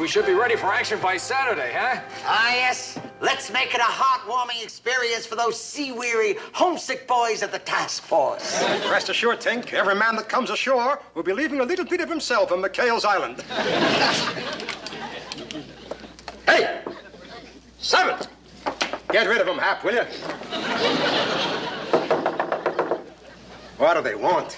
We should be ready for action by Saturday, huh? Ah, yes. Let's make it a heartwarming experience for those sea-weary, homesick boys of the task force. Rest assured, Tink, every man that comes ashore will be leaving a little bit of himself on McHale's Island. Hey! Seventh! Get rid of him, Hap, will you? What do they want?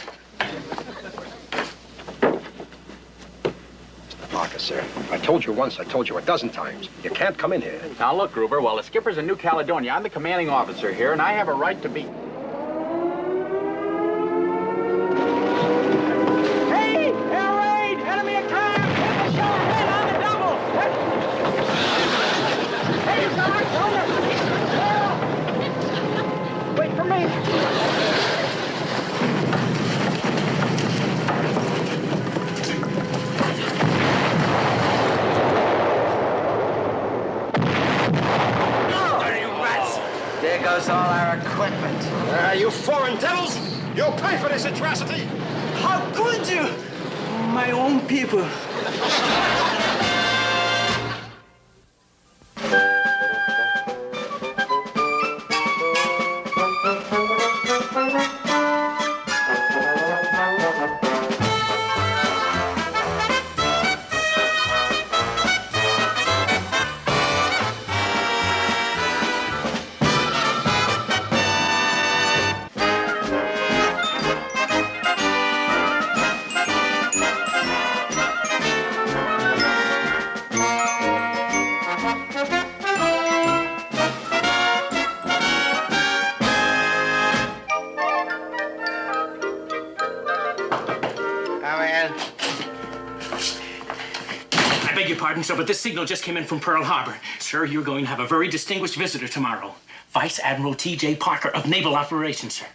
Parker, sir. I told you once, I told you a dozen times. You can't come in here. Now, look, Gruber, while the skipper's in New Caledonia, I'm the commanding officer here, and I have a right to be... Hey! Air raid! Enemy attack! Hit the shore head on the double! Hey, guys, wait for me! There goes all our equipment. You foreign devils! You'll pay for this atrocity! How could you? My own people. Pardon, sir, but this signal just came in from Pearl Harbor. Sir, you're going to have a very distinguished visitor tomorrow. Vice Admiral T.J. Parker of Naval Operations, sir.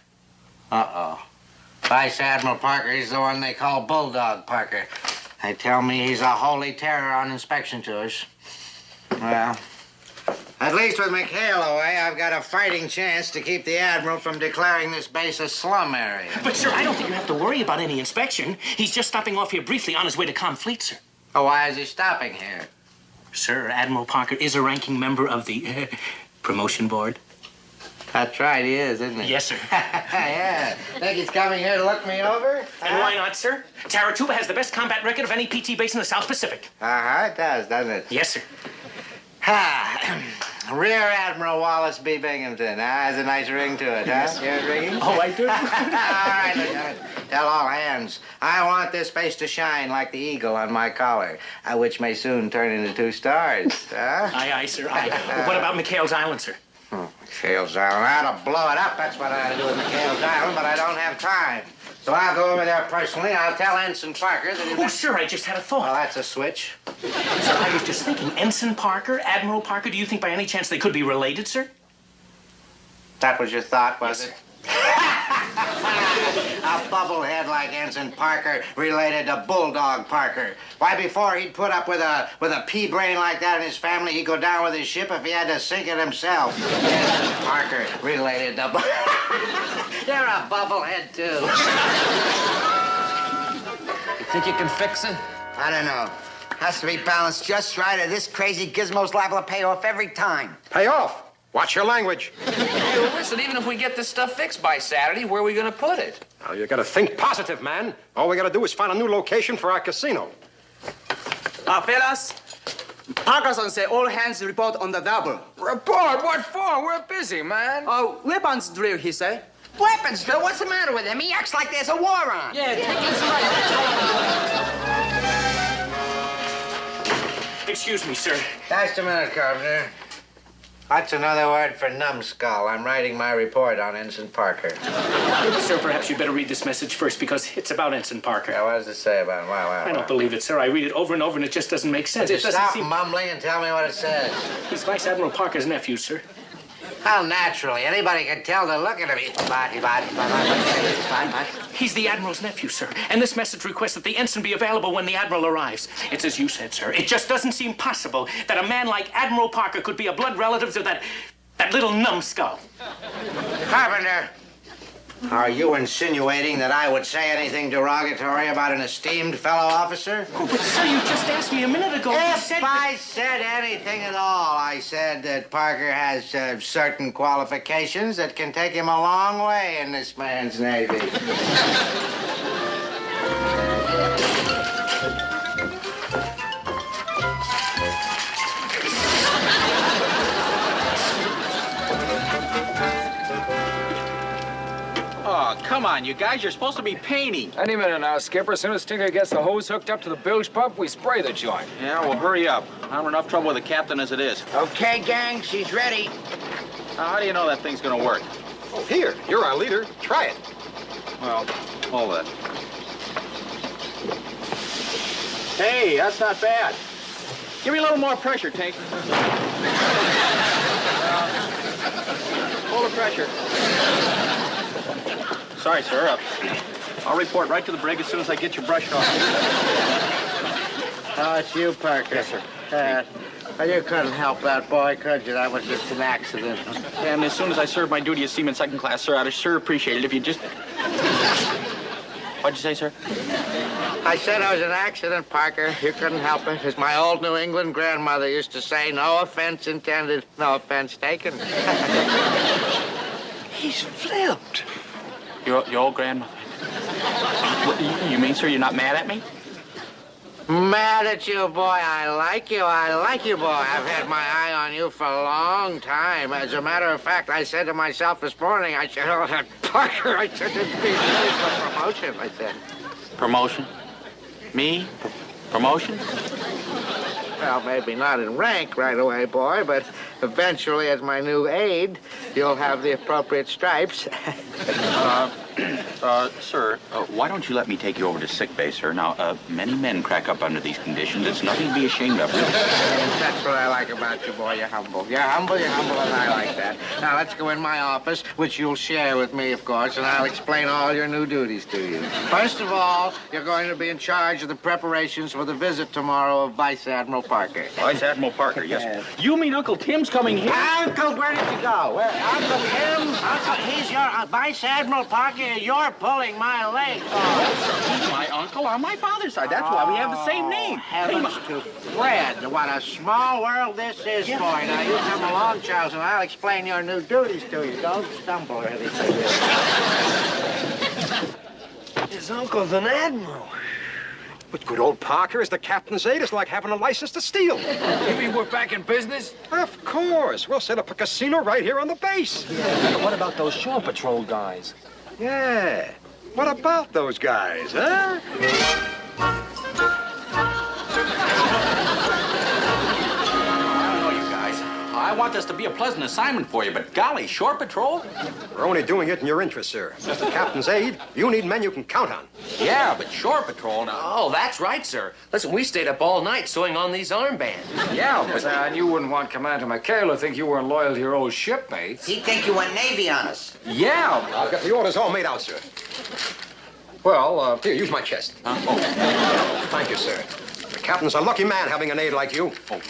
Uh-oh. Vice Admiral Parker, he's the one they call Bulldog Parker. They tell me he's a holy terror on inspection tours. Well, at least with McHale away, I've got a fighting chance to keep the Admiral from declaring this base a slum area. But, sir, I don't think you have to worry about any inspection. He's just stopping off here briefly on his way to Fleet, sir. Oh, why is he stopping here? Sir, Admiral Parker is a ranking member of the promotion board. That's right, he is, isn't he? Yes, sir. Yeah. Think he's coming here to look me over? And why not, sir? Taratuba has the best combat record of any PT base in the South Pacific. Uh-huh, it does, doesn't it? Yes, sir. Rear Admiral Wallace B. Binghamton. Has a nice ring to it, huh? You hear it ringing? Oh, I do? All right, Lieutenant. Tell all hands. I want this base to shine like the eagle on my collar, which may soon turn into 2 stars, huh? Aye, aye, sir, aye. What about McHale's Island, sir? McHale's Island. I ought to blow it up. That's what I ought to do with McHale's Island, but I don't have time. So I'll go over there personally. I'll tell Ensign Parker that... Oh, sir, I just had a thought. Well, that's a switch. Sir, I was just thinking, Ensign Parker, Admiral Parker, do you think by any chance they could be related, sir? That was your thought, was Yes, it? A bubblehead like Ensign Parker related to Bulldog Parker. Why, before he'd put up with a pea-brain like that in his family, he'd go down with his ship if he had to sink it himself. Ensign Parker related to... You're a bubblehead, too. You think you can fix it? I don't know. Has to be balanced just right, or this crazy gizmo's liable to pay off every time. Pay off! Watch your language. Hey, listen, even if we get this stuff fixed by Saturday, where are we going to put it? Now, you gotta think positive, man. All we gotta do is find a new location for our casino. Fellas, Parkerson say all hands report on the double. Report? What for? We're busy, man. Weapons drill, he say. Weapons drill? What's the matter with him? He acts like there's a war on. Yeah, take his right. Excuse me, sir. Just a minute, Carpenter. That's another word for numbskull. I'm writing my report on Ensign Parker. Sir, perhaps you'd better read this message first, because it's about Ensign Parker. Yeah, what does it say about him? Wow. I don't believe it, sir. I read it over and over, and it just doesn't make sense. Just It doesn't stop seem... mumbling and tell me what it says. He's Vice Admiral Parker's nephew, sir. How naturally. Anybody can tell to look at him. He's the Admiral's nephew, sir. And this message requests that the ensign be available when the Admiral arrives. It's as you said, sir. It just doesn't seem possible that a man like Admiral Parker could be a blood relative to that little numbskull. Carpenter, Are you insinuating that I would say anything derogatory about an esteemed fellow officer? Oh, but sir, you just asked me a minute ago. You If said I said anything at all, I said that Parker has certain qualifications that can take him a long way in this man's Navy. Oh, come on, you guys. You're supposed to be painting. Any minute now, Skipper. As soon as Tinker gets the hose hooked up to the bilge pump, we spray the joint. Yeah, well, hurry up. I'm in enough trouble with the captain as it is. Okay, gang, she's ready. How do you know that thing's gonna work? Oh, here, you're our leader. Try it. Well, hold it. Hey, that's not bad. Give me a little more pressure, Tink. Hold the pressure. Sorry, sir. I'll report right to the brig as soon as I get you brushed off. Oh, it's you, Parker. Yes, sir. You couldn't help that boy, could you? That was just an accident. And as soon as I serve my duty as seaman second class, sir, I'd sure appreciate it if you just... What'd you say, sir? I said it was an accident, Parker. You couldn't help it. As my old New England grandmother used to say, no offense intended, no offense taken. He's flipped. Your old grandmother. What, you mean, sir, you're not mad at me? Mad at you, boy. I like you. I like you, boy. I've had my eye on you for a long time. As a matter of fact, I said to myself this morning, I said, oh, that Parker, I said, it'd be ready for promotion, I said. Promotion? Me? Promotion? Well, maybe not in rank right away, boy, but eventually, as my new aide, you'll have the appropriate stripes. Sir, why don't you let me take you over to sick bay, sir? Now, many men crack up under these conditions. It's nothing to be ashamed of, really. That's what I like about you, boy. You're humble. You're humble, and I like that. Now, let's go in my office, which you'll share with me, of course, and I'll explain all your new duties to you. First of all, you're going to be in charge of the preparations for the visit tomorrow of Vice Admiral Parker. Vice Admiral Parker, yes. You mean Uncle Tim's coming here? Uncle, where did you go? Where? Uncle Tim? Uncle, he's your Vice Admiral Parker. You're pulling my leg. He's my uncle on my father's side. That's why we have the same name. Heavens to Fred. What a small world this is, boy. Now, you come along, Charles, and I'll explain your new duties to you. Don't stumble or anything. His uncle's an admiral. But good old Parker is the captain's aide. It's like having a license to steal. You mean we're back in business? Of course. We'll set up a casino right here on the base. But what about those shore patrol guys? Yeah. What about those guys, huh? I don't know, you guys. I want this to be a pleasant assignment for you, but golly, shore patrol? We're only doing it in your interest, sir. As the captain's aide, you need men you can count on. Yeah, but shore patrol now. Oh, that's right, sir. Listen, we stayed up all night sewing on these armbands. Yeah, but you wouldn't want Commander McHale to think you weren't loyal to your old shipmates. He'd think you went Navy on us. Yeah. I've got the orders all made out, sir. Well, here, use my chest. Thank you, sir. The captain's a lucky man having an aide like you. Oh.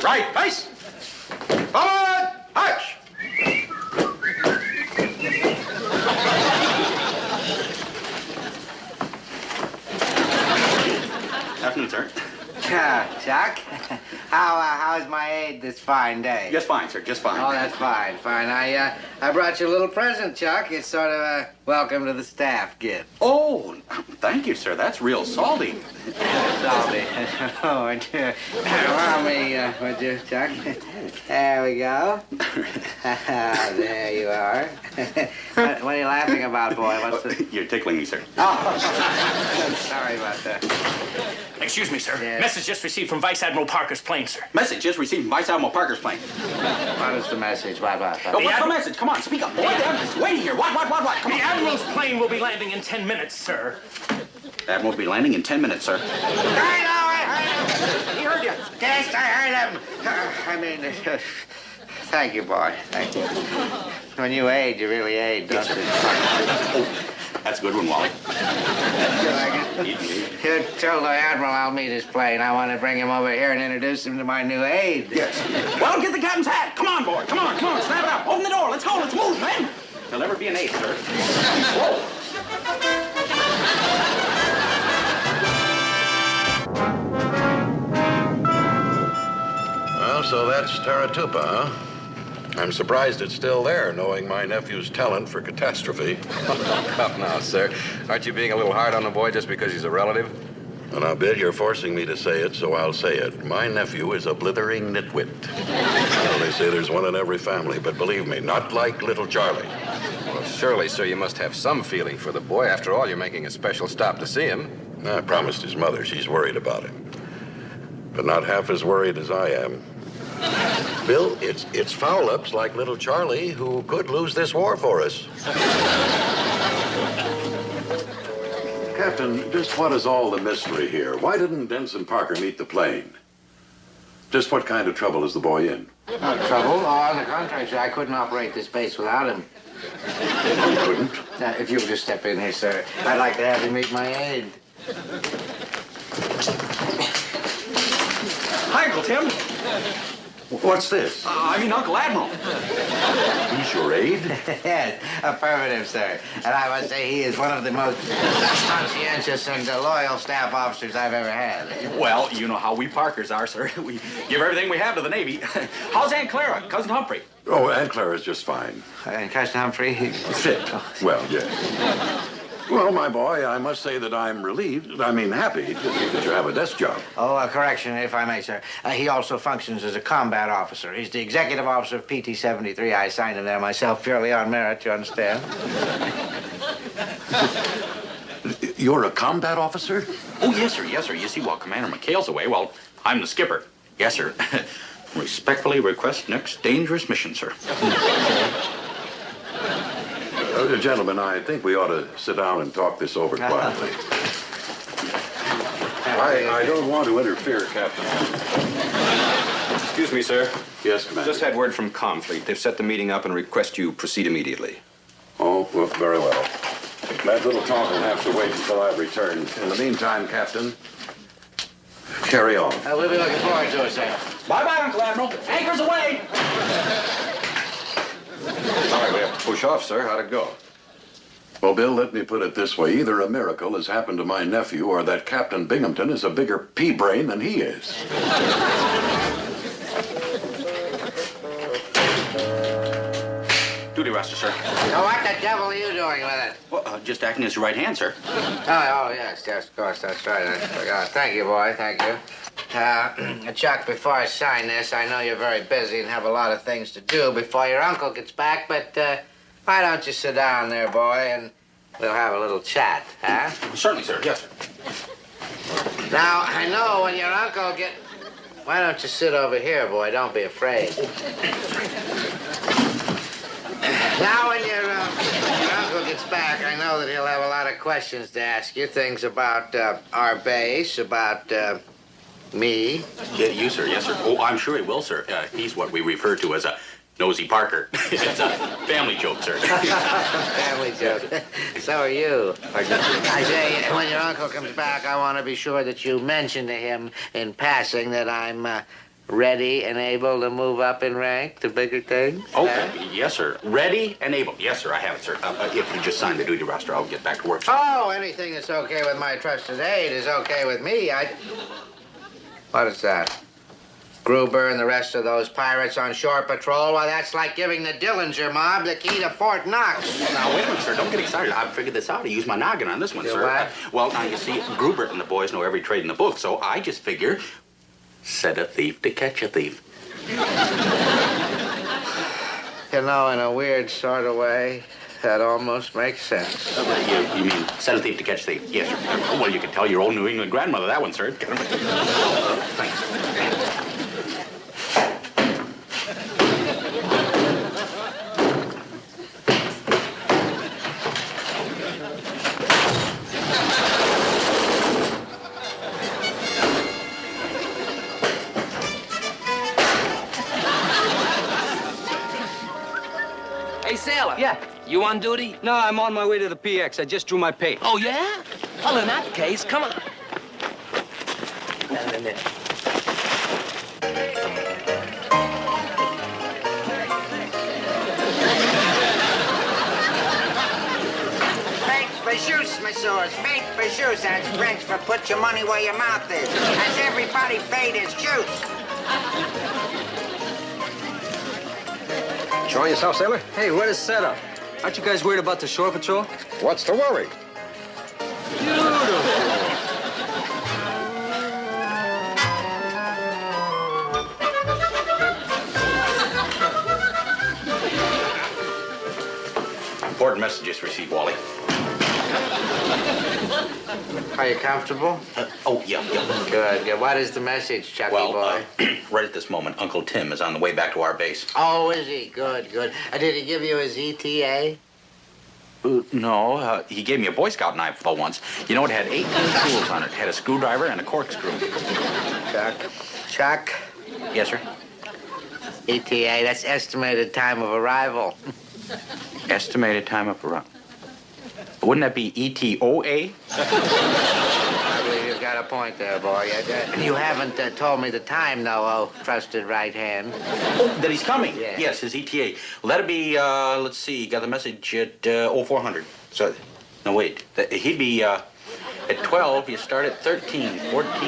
Right, base. Forward, march. Afternoon, sir. Chuck, how's my aide this fine day? Just fine, sir. Just fine. Oh, that's fine. I brought you a little present, Chuck. It's sort of a welcome to the staff gift. Oh, thank you, sir. That's real salty. Salty. Oh, allow me, would you, Chuck? There we go. There you are. What are you laughing about, boy? What's the... You're tickling me, sir. Oh, sorry about that. Excuse me, sir. Yes. Message just received from Vice Admiral Parker's plane, sir. Message just received from Vice Admiral Parker's plane. What is the message? What? Oh, what's the message? Come on, speak up. Boy, I'm just waiting here. What? Come The on. Admiral's plane will be landing in 10 minutes, sir. Admiral will be landing in 10 minutes, sir. I heard him. He heard you. Yes, I heard him. Thank you, boy. Thank you. When you aid, you really aid, don't you? Oh, that's a good one, Wally. You tell the Admiral I'll meet his plane. I want to bring him over here and introduce him to my new aide. Yes. Well, get the captain's hat. Come on, boy. Come on. Snap it up. Open the door. Let's go. Let's move, man. He'll never be an aide, sir. Well, so that's Taratupa, huh? I'm surprised it's still there, knowing my nephew's talent for catastrophe. Come now, sir. Aren't you being a little hard on the boy just because he's a relative? Well, now, Bill, you're forcing me to say it, so I'll say it. My nephew is a blithering nitwit. Well, they say there's one in every family, but believe me, not like little Charlie. Well, surely, sir, you must have some feeling for the boy. After all, you're making a special stop to see him. I promised his mother she's worried about him. But not half as worried as I am. Bill, it's foul-ups like little Charlie who could lose this war for us. Captain, just what is all the mystery here? Why didn't Ensign Parker meet the plane? Just what kind of trouble is the boy in? No trouble. Oh, on the contrary, sir, I couldn't operate this base without him. You couldn't? Now, if you'll just step in here, sir, I'd like to have you meet my aide. Hi, Uncle Tim. What's this? I mean, Uncle Admiral. He's your aide? Yes, affirmative, sir. And I must say he is one of the most conscientious and loyal staff officers I've ever had. Well, you know how we Parkers are, sir. We give everything we have to the Navy. How's Aunt Clara, Cousin Humphrey? Oh, Aunt Clara's just fine. And Cousin Humphrey, Fit. Well, yes. Well, my boy, I must say that I'm happy to see that you have a desk job. Oh, a correction, if I may, sir. He also functions as a combat officer. He's the executive officer of PT-73. I assigned him there myself purely on merit, you understand? You're a combat officer? Oh, yes, sir. Yes, sir. You see, while Commander McHale's away, well, I'm the skipper. Yes, sir. Respectfully request next dangerous mission, sir. Gentlemen, I think we ought to sit down and talk this over quietly. I don't want to interfere, Captain. Excuse me, sir. Yes, Commander. Just had word from Comfleet. They've set the meeting up and request you proceed immediately. Oh, well, very well. That little talk will have to wait until I return. In the meantime, Captain, carry on. We'll be looking forward to it, sir. Bye-bye, Uncle Admiral. Anchors away! All right, we have to push off, sir. How'd it go? Well, Bill, let me put it this way. Either a miracle has happened to my nephew or that Captain Binghamton is a bigger pea-brain than he is. Duty roster, sir. Now, what the devil are you doing with it? Well, just acting as your right hand, sir. Oh, yes, of course, that's right. I forgot. Thank you, boy, thank you. Chuck, before I sign this, I know you're very busy and have a lot of things to do before your uncle gets back, but why don't you sit down there, boy, and we'll have a little chat, huh? Certainly, sir. Yes, sir. Now, I know when your uncle Why don't you sit over here, boy? Don't be afraid. Now, when your uncle gets back, I know that he'll have a lot of questions to ask you. Things about our base, about me. Yeah, you, sir. Yes, sir. Oh, I'm sure he will, sir. He's what we refer to as a nosy Parker. It's a family joke, sir. Family joke. So are you. I say, when your uncle comes back, I want to be sure that you mention to him in passing that I'm ready and able to move up in rank to bigger things. Oh, yes, sir. Ready and able. Yes, sir, I have it, sir. If you just sign the duty roster, I'll get back to work, sir. Oh, anything that's okay with my trusted aide is okay with me. What is that? Gruber and the rest of those pirates on shore patrol? Why, that's like giving the Dillinger mob the key to Fort Knox. Now, wait a minute, sir. Don't get excited. I've figured this out. I use my noggin on this one, sir. What? Well, now, you see, Gruber and the boys know every trade in the book, so I just figure set a thief to catch a thief. You know, in a weird sort of way, that almost makes sense. You mean set a thief to catch a thief? Yes, sir. Well, you can tell your old New England grandmother that one, sir. Thanks. Hey, sailor. Yeah. You on duty? No, I'm on my way to the PX. I just drew my pay. Oh, yeah? Well, in that case, come on. his shoes. That's French for put your money where your mouth is. Has everybody paid his dues? Enjoying yourself, sailor? Hey, what is setup? Aren't you guys worried about the shore patrol? What's the worry? Important messages received, Wally. Are you comfortable? Yeah. Good. What is the message, Chucky boy? Right at this moment, Uncle Tim is on the way back to our base. Oh, is he? Good. Did he give you his ETA? No, he gave me a Boy Scout knife, though, once. You know, it had 18 tools on it. It had a screwdriver and a corkscrew. Chuck? Yes, sir? ETA, that's estimated time of arrival. Estimated time of arrival. Wouldn't that be ETOA? I believe you've got a point there, boy. You haven't told me the time, though, oh, trusted right hand. Oh, that he's coming? Yeah. Yes, his ETA. Well, that'll be, let's see, got the message at 0400. So, no, wait. He'd be, at 12, you start at 13, 14, we'll be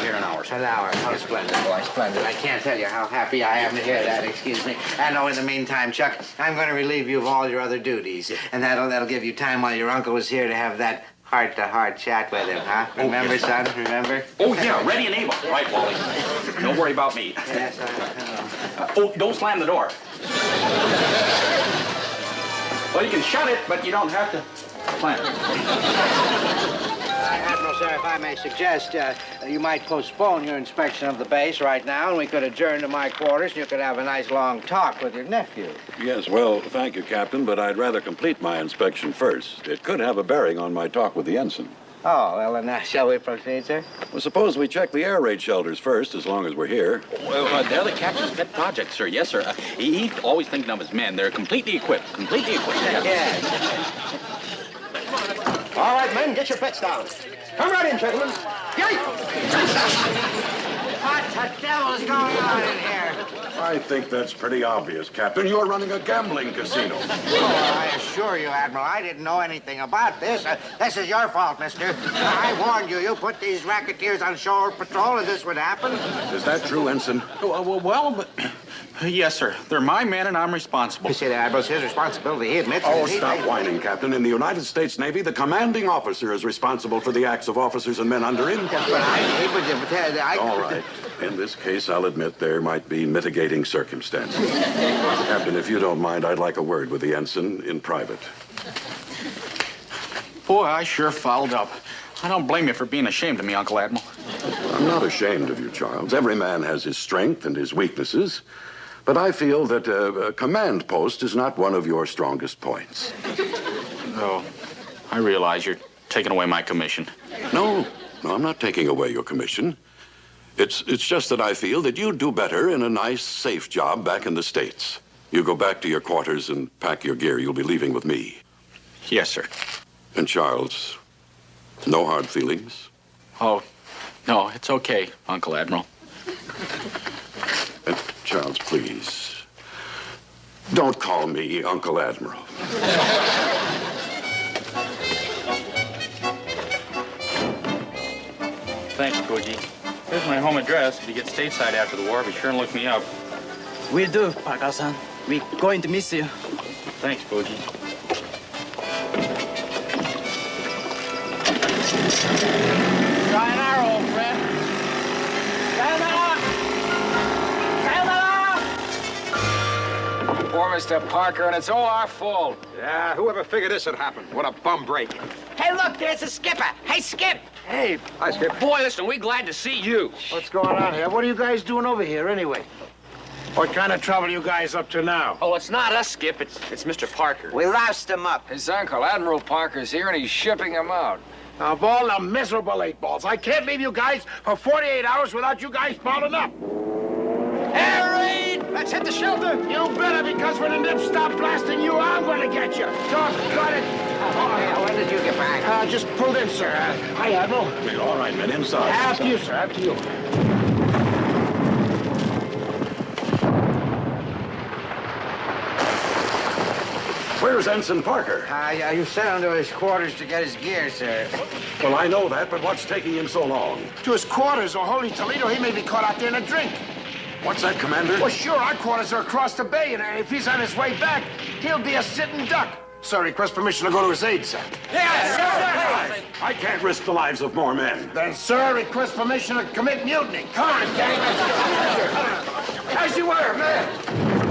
here an hour. An hour. Oh, splendid, boy, splendid. I can't tell you how happy I am to hear that, excuse me. And in the meantime, Chuck, I'm going to relieve you of all your other duties. And that'll give you time while your uncle was here to have that heart-to-heart chat with him, huh? Remember, son? Remember? Oh, yeah, ready and able. Right, Wally. Don't worry about me. Yes, I know. Don't slam the door. Well, you can shut it, but you don't have to slam it. Admiral, sir, if I may suggest, you might postpone your inspection of the base right now, and we could adjourn to my quarters, and you could have a nice long talk with your nephew. Yes, well, thank you, Captain, but I'd rather complete my inspection first. It could have a bearing on my talk with the ensign. Oh, well, then, shall we proceed, sir? Well, suppose we check the air raid shelters first, as long as we're here. Well, they're the captain's pet project, sir. Yes, sir. He's always thinking of his men. They're completely equipped. Yes. All right, men, get your pets down. Come right in, gentlemen. Yay! What the devil's going on in here? I think that's pretty obvious, Captain. You're running a gambling casino. Oh, I assure you, Admiral, I didn't know anything about this. This is your fault, mister. I warned you. You put these racketeers on shore patrol and this would happen. Is that true, Ensign? Well, yes, sir. They're my men, and I'm responsible. You see, Admiral, it's his responsibility. He admits Oh, it. stop whining, Captain. In the United States Navy, the commanding officer is responsible for the acts of officers and men under him. Yes, but I All right. In this case, I'll admit there might be mitigating circumstances. Captain, if you don't mind, I'd like a word with the ensign in private. Boy, I sure fouled up. I don't blame you for being ashamed of me, Uncle Admiral. I'm not ashamed of you, Charles. Every man has his strength and his weaknesses. But I feel that a command post is not one of your strongest points. Oh, I realize you're taking away my commission. No, I'm not taking away your commission. It's just that I feel that you'd do better in a nice, safe job back in the States. You go back to your quarters and pack your gear. You'll be leaving with me. Yes, sir. And Charles, no hard feelings? Oh, no, it's okay, Uncle Admiral. And Charles, please, don't call me Uncle Admiral. Thanks, Boogie. Here's my home address. If you get stateside after the war, be sure and look me up. Will do, Parker-san. We're going to miss you. Thanks, Boogie. Sayonara, old friend. Sayonara! Sayonara! Poor Mr. Parker, and it's all our fault. Yeah, whoever figured this would happen? What a bum break. Hey, look, there's the skipper. Hey, Skip. Hey. Hi, Skip. Boy, listen, we're glad to see you. What's going on here? What are you guys doing over here, anyway? What kind of trouble you guys up to now? Oh, it's not us, Skip. It's Mr. Parker. We loused him up. His uncle, Admiral Parker's here, and he's shipping him out. Of all the miserable 8-balls, I can't leave you guys for 48 hours without you guys fouling up. Air raid! Let's hit the shelter. You better, because when the nips stop blasting you, I'm going to get you. Got it. When did you get back? Just pulled in, sir. Hi, Admiral. All right, men, inside. After you, sir. After you. Where's Ensign Parker? You sent him to his quarters to get his gear, sir. Well, I know that, but what's taking him so long? To his quarters, or holy Toledo, he may be caught out there in a drink. What's that, Commander? Well, sure, our quarters are across the bay, and if he's on his way back, he'll be a sitting duck. Sir, request permission to go to his aide, sir. Yes, sir! I can't risk the lives of more men. Then, sir, request permission to commit mutiny. Come on, gang, let's go. As you were, man.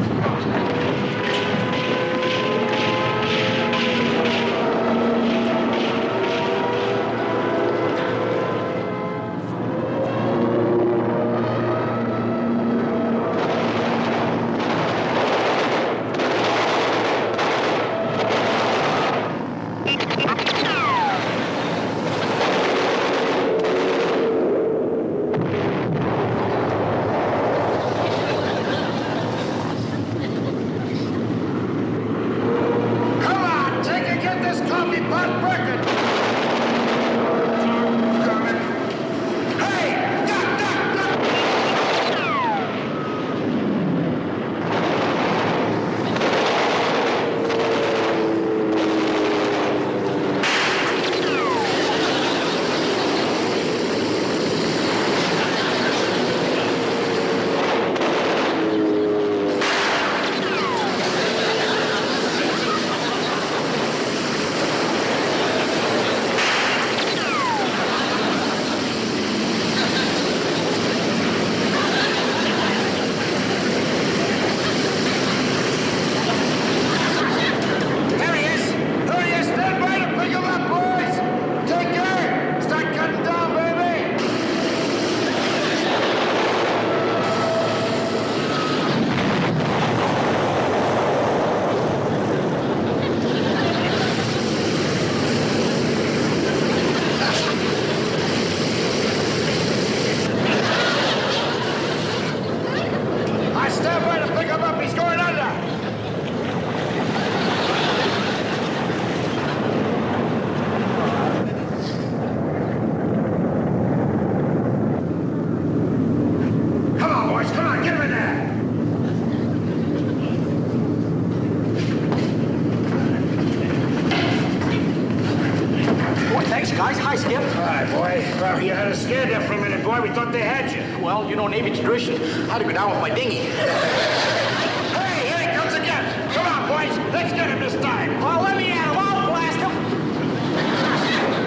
You had us scared there for a minute, boy. We thought they had you. Well, you know, Navy tradition. I had to go down with my dinghy. Hey, here he comes again. Come on, boys. Let's get him this time. Well, let me at him. I'll blast him.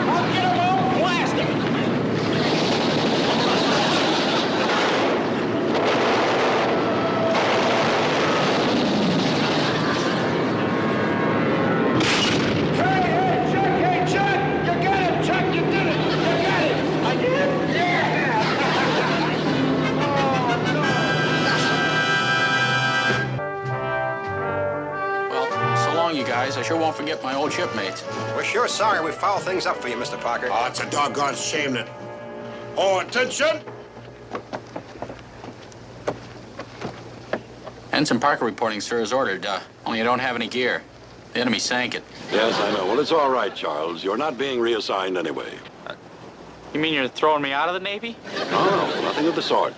I'll get him. I'll blast him. I sure won't forget my old shipmates. We're sure sorry we fouled things up for you, Mr. Parker. Oh, it's a doggone shame that... Oh, attention! Ensign Parker reporting, sir, as ordered. Only you don't have any gear. The enemy sank it. Yes, I know. Well, it's all right, Charles. You're not being reassigned anyway. You mean you're throwing me out of the Navy? No, nothing of the sort.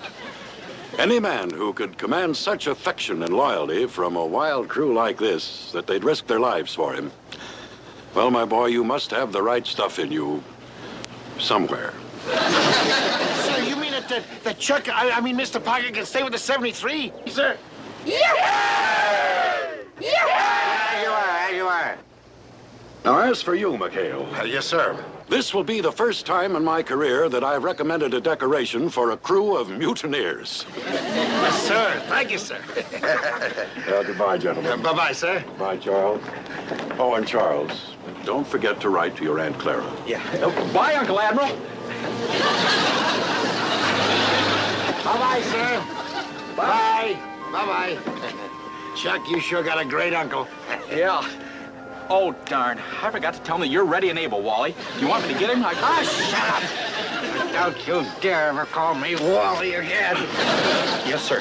Any man who could command such affection and loyalty from a wild crew like this, that they'd risk their lives for him. Well, my boy, you must have the right stuff in you somewhere. Sir, you mean that Chuck, I mean Mr. Parker can stay with the 73? Sir? Yeah! As you are. Now, as for you, McHale. Yes, sir. This will be the first time in my career that I've recommended a decoration for a crew of mutineers. Yes, sir. Thank you, sir. Goodbye, gentlemen. Bye-bye, sir. Bye, Charles. Oh, and Charles, don't forget to write to your Aunt Clara. Yeah. Bye, Uncle Admiral. Bye-bye, sir. Bye. Bye-bye. Chuck, you sure got a great uncle. Yeah. Oh, darn. I forgot to tell him that you're ready and able, Wally. You want me to get him? Shut up! Don't you dare ever call me Wally again. Yes, sir.